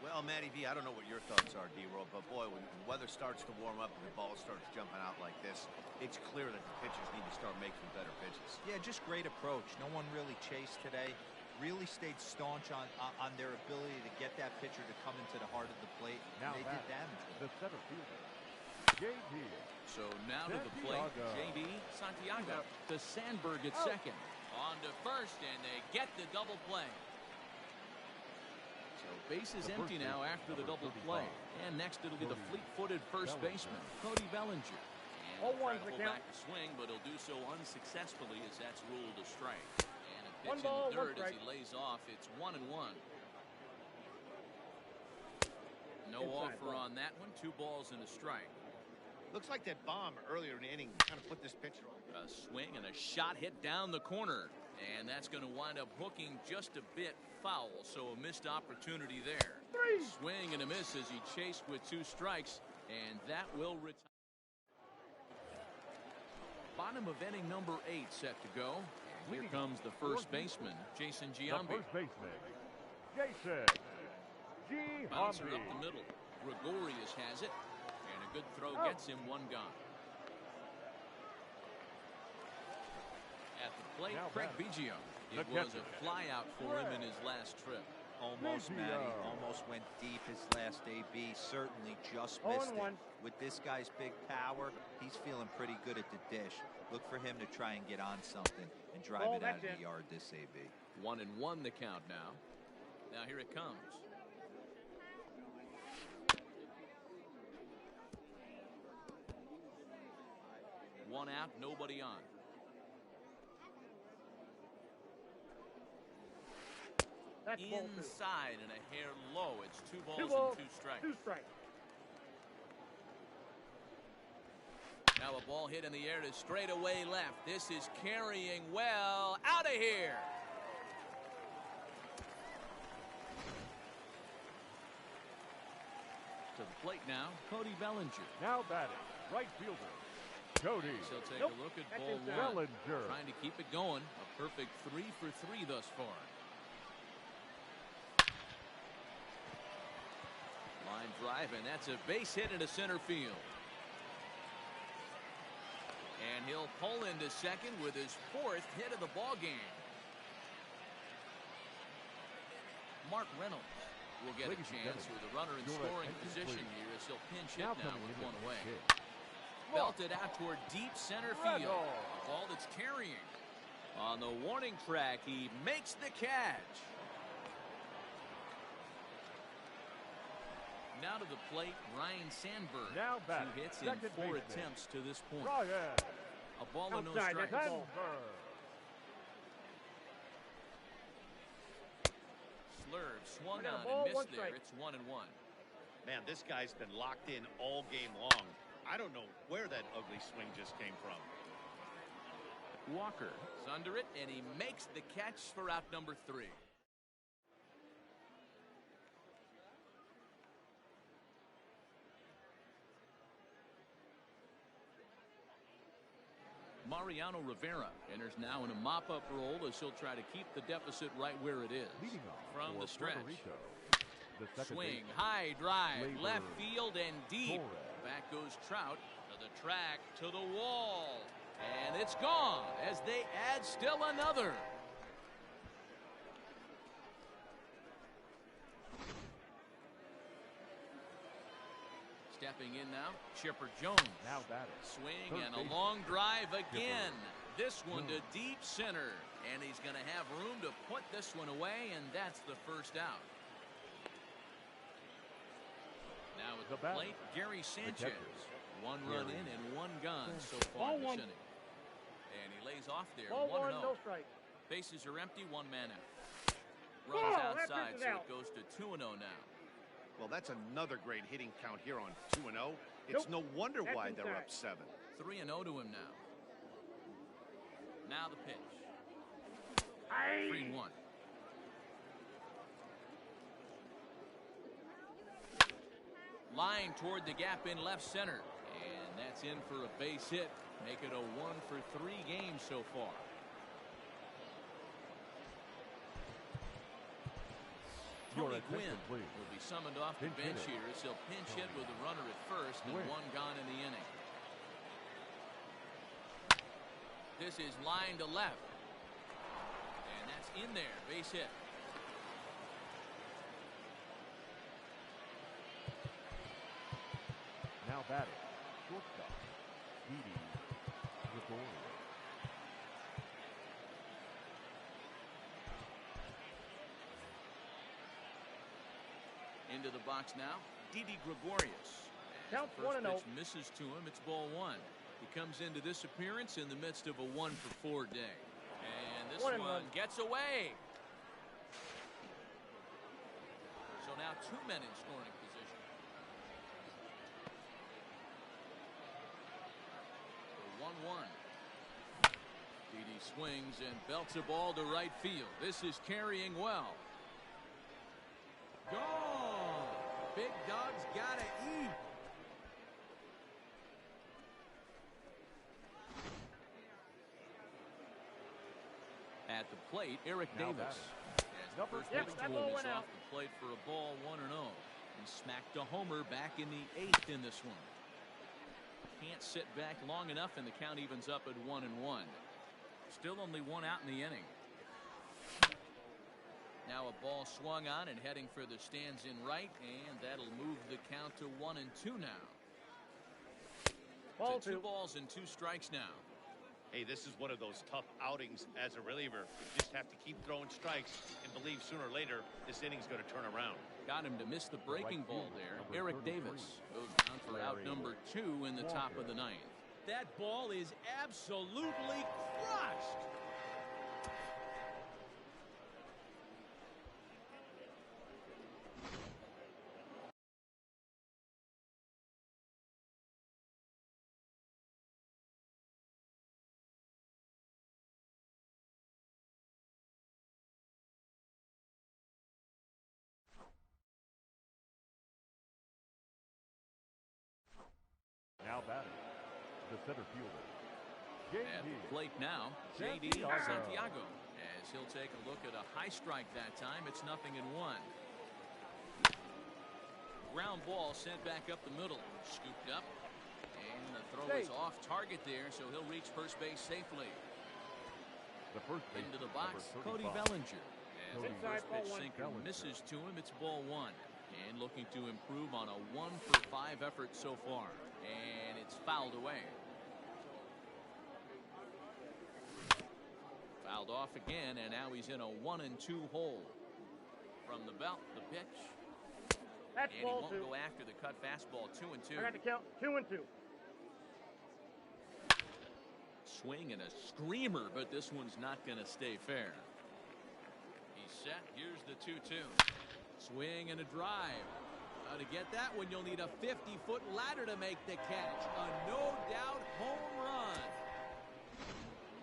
Well, Matty V, I don't know what your thoughts are, D-Roll, but boy, when the weather starts to warm up and the ball starts jumping out like this, it's clear that the pitchers need to start making better pitches. Yeah, just great approach. No one really chased today. Really stayed staunch on their ability to get that pitcher to come into the heart of the plate. Now they did damage. The center fielder, J.D. So now to the plate, J.D. Santiago to Sandberg at second. On to first, and they get the double play. So base is empty now after the double play. And next it'll be the fleet-footed first baseman, Cody Bellinger. And he'll try to pull back the swing, but he'll do so unsuccessfully as that's ruled a strike. And a pitch in the third as he lays off. It's 1-1. No offer on that one. 2 balls and a strike. Looks like that bomb earlier in the inning kind of put this pitcher on. A swing and a shot hit down the corner. And that's going to wind up hooking just a bit foul. So a missed opportunity there. Swing and a miss as he chased with 2 strikes. And that will retire. Bottom of inning number 8 set to go. And here comes the first baseman, Jason Giambi. First baseman, Jason Giambi. Bouncer up the middle. Gregorius has it. And a good throw gets him 1 gone. At the plate, Craig Biggio. It was a flyout for him in his last trip. Almost, Matty. Almost went deep his last AB. Certainly just missed it. With this guy's big power, he's feeling pretty good at the dish. Look for him to try and get on something and drive it out of the yard this AB. 1-1 the count now. Now here it comes. One out, nobody on. That's inside and a hair low. It's 2 balls and 2 strikes. 2 strikes. Now a ball hit in the air to straightaway left. This is carrying well. Out of here. To the plate now, Cody Bellinger. Now batting, right fielder, Cody. So take a look at ball 1. Bellinger. Trying to keep it going. A perfect 3 for 3 thus far. Line drive, and that's a base hit into center field. And he'll pull into second with his 4th hit of the ball game. Mark Reynolds will get a chance with a runner in scoring position here as he'll pinch hit now with 1 away. Belted out toward deep center field. A ball that's carrying. On the warning track, he makes the catch. Now to the plate, Ryan Sandberg. Now back. 2 hits in 4 attempts to this point. Ryan. A ball and no strikes. Slurve swung on and missed there. It's 1-1. Man, this guy's been locked in all game long. I don't know where that ugly swing just came from. Walker is under it, and he makes the catch for out number 3. Mariano Rivera enters now in a mop-up role as he'll try to keep the deficit right where it is. From the stretch. Swing, high drive, left field and deep. Back goes Trout to the track, to the wall. And it's gone as they add still another. Stepping in now, Chipper Jones. Now batting. Swing and a long drive again. This one to deep center. And he's going to have room to put this one away, and that's the first out. Now at the plate, Gary Sanchez. 1 run in and 1 gone so far this inning. And he lays off there. 1-0. No strike. Bases are empty, 1 man out. Runs outside, so it goes to 2-0 now. Well, that's another great hitting count here on 2-0. It's no wonder why they're up 7. 3-0 to him now. Now the pitch. 3-1. Line toward the gap in left center. And that's in for a base hit. Make it a 1-for-3 game so far. Tony Gwynn will be summoned off the bench here as he'll pinch hit with the runner at first and one gone in the inning. This is line to left. And that's in there. Base hit. Now batting, shortstop, Didi Gregorius. Into the box now, Didi Gregorius. Count First 1-0. pitch misses to him. It's ball one. He comes into this appearance in the midst of a 1-for-4 day. And this one gets away. So now 2 men in scoring position. The 1-1. Didi swings and belts a ball to right field. This is carrying well. Gone. Big dog's gotta eat. At the plate, Eric Davis. As the first pitch to him is off the plate for a ball, 1-0. He smacked a homer back in the 8th in this one. Can't sit back long enough, and the count evens up at 1-1. Still only one out in the inning. Now a ball swung on and heading for the stands in right, and that'll move the count to 1-2 now. Ball to 2 balls and 2 strikes now. Hey, this is one of those tough outings as a reliever. You just have to keep throwing strikes and believe sooner or later this inning's going to turn around. Got him to miss the breaking ball there. Eric Davis goes down for out number 2 in the top of the 9th. That ball is absolutely crushed. Now batting, the center fielder, At the plate now, J.D. Santiago. As he'll take a look at a high strike that time, it's 0-1. Ground ball sent back up the middle, scooped up, and the throw is off target there, so he'll reach first base safely. The first base into the box, Cody Bellinger. As the first pitch sinker misses to him, it's ball 1. And looking to improve on a 1-for-5 effort so far. And it's fouled away. Fouled off again, and now he's in a 1-2 hole. From the belt, the pitch. That's and he won't go after the cut fastball. 2-2. I got the count 2-2. Swing and a screamer, but this one's not going to stay fair. He's set. Here's the 2-2. Swing and a drive. Now to get that one, you'll need a 50-foot ladder to make the catch. A no-doubt home run.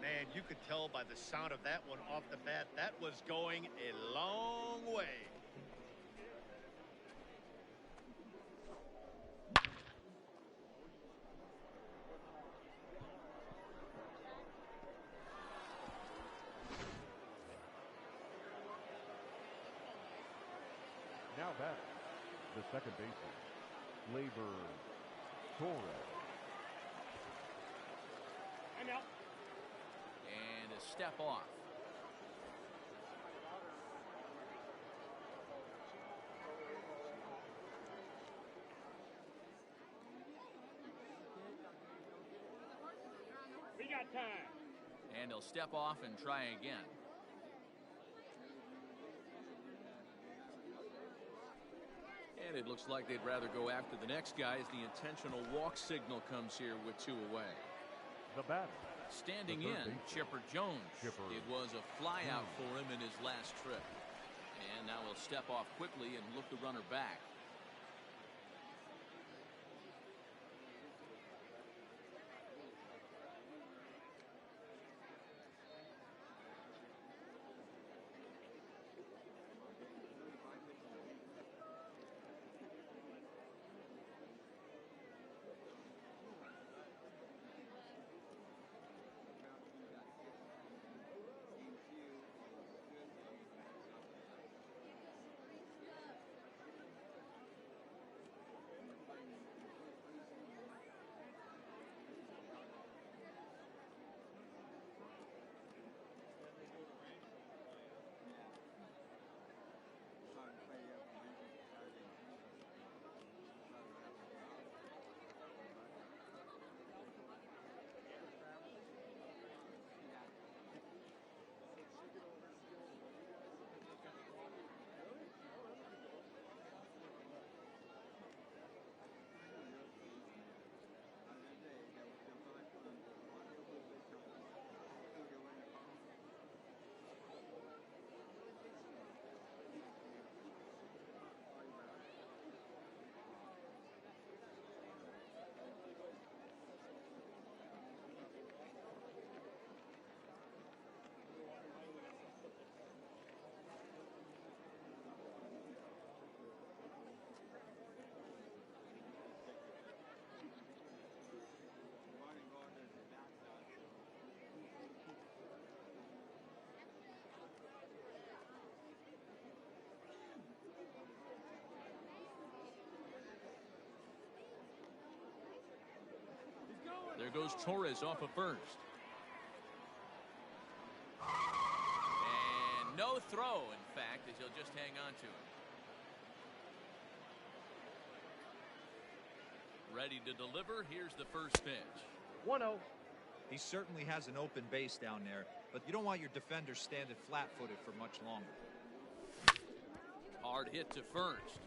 Man, you could tell by the sound of that one off the bat, that was going a long way. Now batting, the second baseman, Labor Torres. I'm out. And a step off. We got time. And he'll step off and try again. And it looks like they'd rather go after the next guy as the intentional walk signal comes here with 2 away. The batter. Standing in, Chipper Jones. It was a flyout for him in his last trip. And now he'll step off quickly and look the runner back. goes Torres off of first. And no throw, in fact, as he'll just hang on to it. Ready to deliver. Here's the first pitch. 1-0. He certainly has an open base down there, but you don't want your defender standing flat-footed for much longer. Hard hit to first.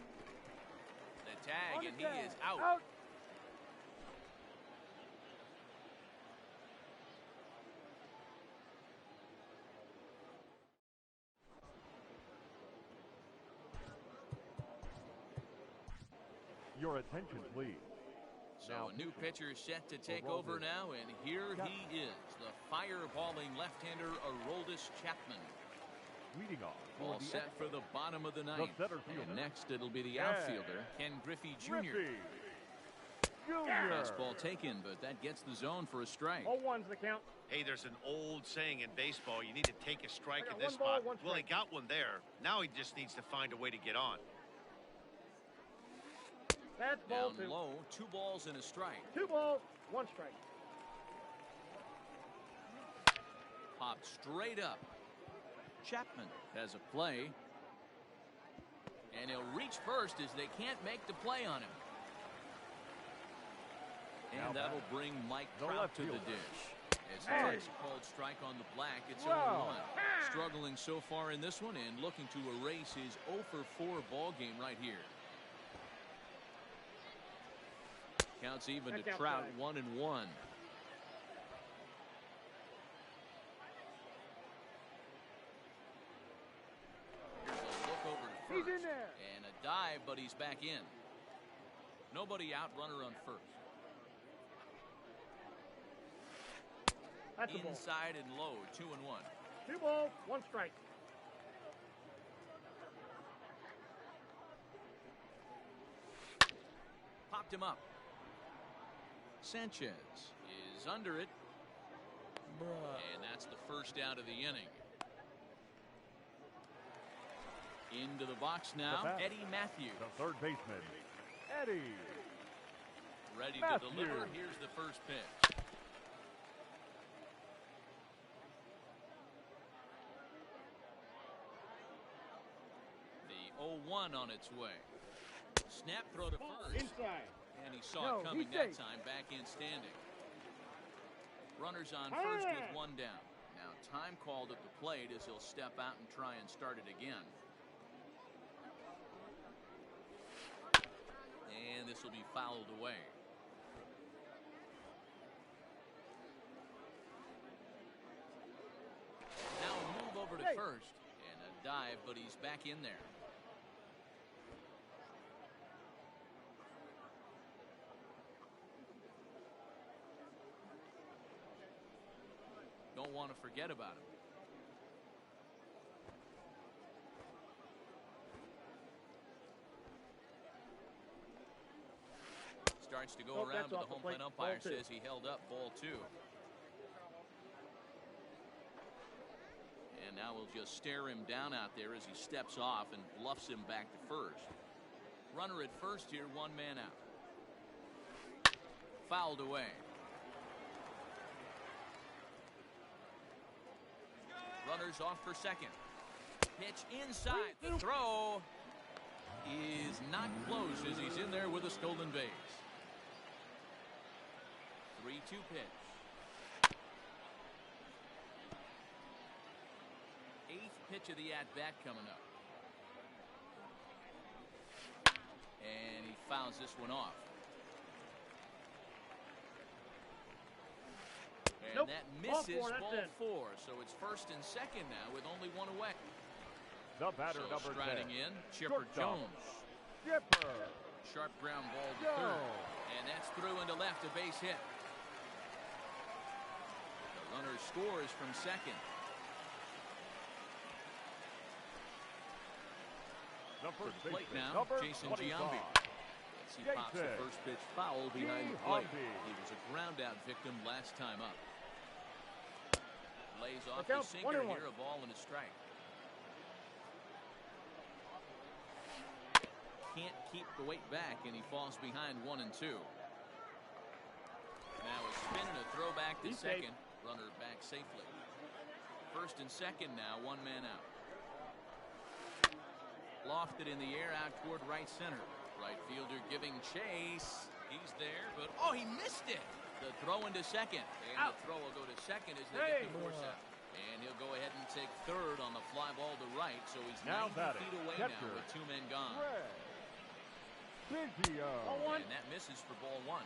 The tag, and he is out. Your attention, please. So a new pitcher set to take over now, and here he is, the fireballing left-hander Aroldis Chapman. Leading off. All set for the bottom of the ninth. And next it'll be the outfielder, Ken Griffey Jr. Fastball taken, but that gets the zone for a strike. 0-1's the count. Hey, there's an old saying in baseball, you need to take a strike in this spot. Well, he got one there. Now he just needs to find a way to get on. That's ball Down 2. low, 2 balls and a strike. 2 balls, 1 strike. Popped straight up. Chapman has a play. And he'll reach first as they can't make the play on him. And that'll bring Mike Trout to the dish. As he takes a called strike on the black, it's 0-1. Struggling so far in this one and looking to erase his 0-for-4 ball game right here. Counts even to Trout, 1-1. Here's a look over to first. He's in there. And a dive, but he's back in. Nobody out, runner on first. That's a ball. Inside and low, 2-1. 2 balls, 1 strike. Popped him up. Sanchez is under it. And that's the first out of the inning. Into the box now, Eddie Matthews. The third baseman, Eddie. Ready to deliver. Here's the first pitch. The 0-1 on its way. Snap throw to first. Inside. And he saw it coming that time, back in standing. Runners on first with 1 down. Now time called at the plate as he'll step out and try and start it again. And this will be fouled away. Now a move over to first. And a dive, but he's back in there. Don't want to forget about him. Starts to go around, but the home plate umpire says he held up, ball 2. And now we'll just stare him down out there as he steps off and bluffs him back to first. Runner at first here, 1 man out. Fouled away. Runners off for second. Pitch inside. The throw is not close as he's in there with a stolen base. 3-2 pitch. 8th pitch of the at-bat coming up. And he fouls this one off. And that misses ball 4. So it's first and second now with only 1 away. The batter, number 10. Striding in, Chipper Jones. Chipper. Sharp ground ball to third. And that's through into left, a base hit. The runner scores from second. The For first the plate baseman, now, number Jason 25. Giambi. As he pops the first pitch foul behind the plate. He was a ground out victim last time up. Lays off the sinker here, a ball and a strike. Can't keep the weight back, and he falls behind 1-2. Now a spin and a throw back to He's safe. second. Runner back safely. First and second now, one man out. Lofted in the air out toward right center. Right fielder giving chase. He's there, but oh, he missed it. The throw into second. And Out. the throw will go to second as they get the force out. And he'll go ahead and take third on the fly ball to right. So he's Now 90 batting, feet away catcher, now with two men gone. Biggio. And that misses for ball one.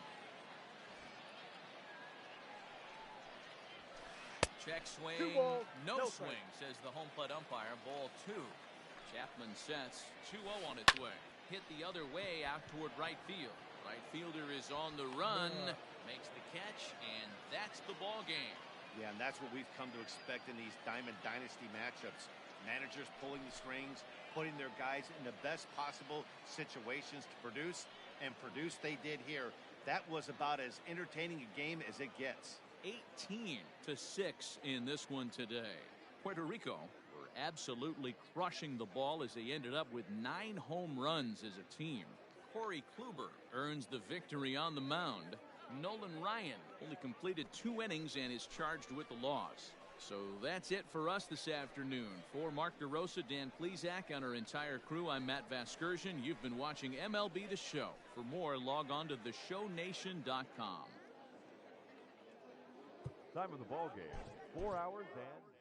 Check swing. Two balls, No no swing, strike. says the home plate umpire. Ball two. Chapman sets. 2-0 on its way. Hit the other way out toward right field. Right fielder is on the run. Makes the catch, and that's the ball game. Yeah, and that's what we've come to expect in these Diamond Dynasty matchups. Managers pulling the strings, putting their guys in the best possible situations to produce, and produce they did here. That was about as entertaining a game as it gets. 18-6 in this one today. Puerto Rico were absolutely crushing the ball as they ended up with 9 home runs as a team. Corey Kluber earns the victory on the mound. Nolan Ryan only completed 2 innings and is charged with the loss. So that's it for us this afternoon. For Mark DeRosa, Dan Plesac, and our entire crew, I'm Matt Vasgersian. You've been watching MLB The Show. For more, log on to theshownation.com. Time of the ball game, 4 hours and